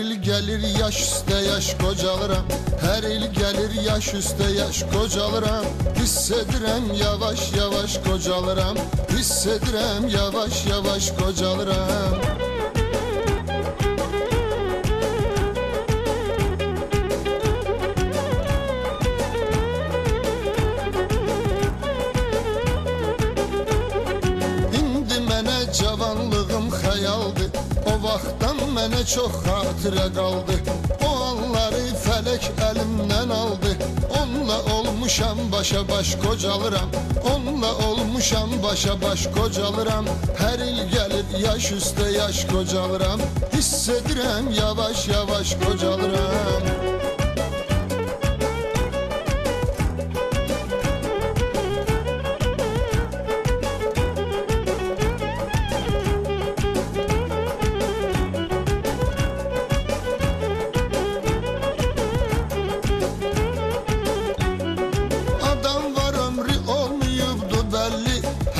il gelir yaş üstə yaş qocalıram. Hər il gelir yaş üstə yaş qocalıram. Hissedirəm yavaş yavaş qocalıram. Hissedirəm yavaş yavaş qocalıram. Cavanlığım xəyaldır. O vaxtdan mənə çox xatirə qaldı. O anları fələk əlimdən aldı. Onunla olmuşam başa baş qocalıram. Onunla olmuşam başa baş qocalıram. Hər il gəlir yaş üstə yaş qocalıram. Hiss edirəm yavaş yavaş qocalıram.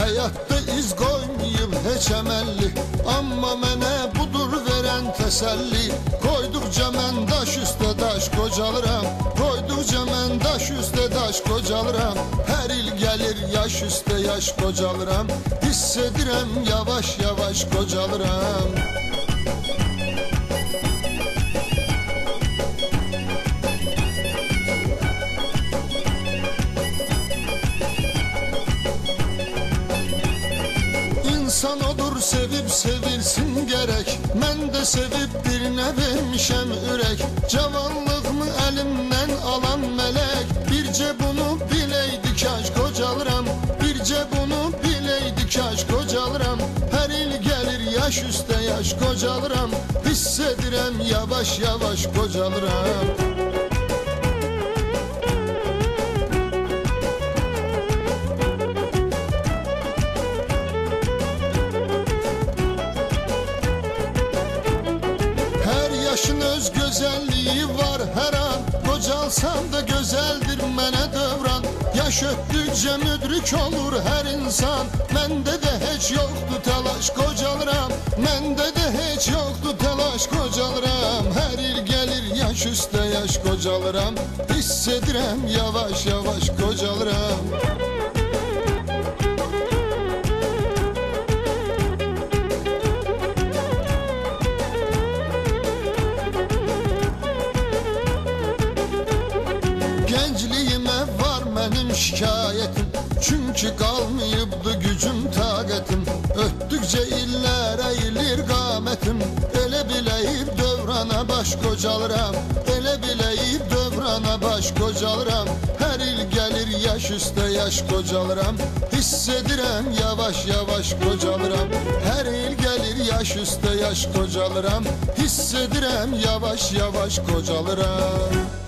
Həyatda iz qoymayıb heç əməlli. Amma mənə budur verən təsəlli. Qoyduqca mən daş üstə daş qocalıram. Qoyduqca mən daş üstə daş qocalıram. Hər il gəlir yaş üstə yaş qocalıram. Hiss edirəm yavaş yavaş qocalıram. İnsan odur sevib sevilsin gerek. Mən də sevib birinə vermişəm ürək. Cavanlığımı əlimdən alan mələk. Bircə bunu biləydi kaş qocalıram. Bircə bunu biləydi kaş qocalıram. Hər il gəlir yaş üstə yaş qocalıram. Hiss edirəm yavaş yavaş qocalıram. Yaşın öz gözəlliyi var hər an. Qocalsam da gözəldir mənə dövran. Yaş ötdükcə müdrik olur hər insan. Məndə də heç yoxdur təlaş qocalıram. Məndə də heç yoxdur təlaş qocalıram. Hər il gəlir yaş üstə yaş qocalıram. Hiss edirəm yavaş yavaş qocalıram. Gəncliyimə var mənim şikayətim. Çünki qalmayıbdı gücüm, taqətim. Ötdükcə illər əyilir qamətim. Elə biləyib dövrana baş qocalıram. Elə biləyib dövrana baş qocalıram. Hər il gəlir yaş üstə yaş qocalıram. Hiss edirəm yavaş yavaş qocalıram. Hər il gəlir yaş üstə yaş qocalıram. Hiss edirəm yavaş yavaş qocalıram.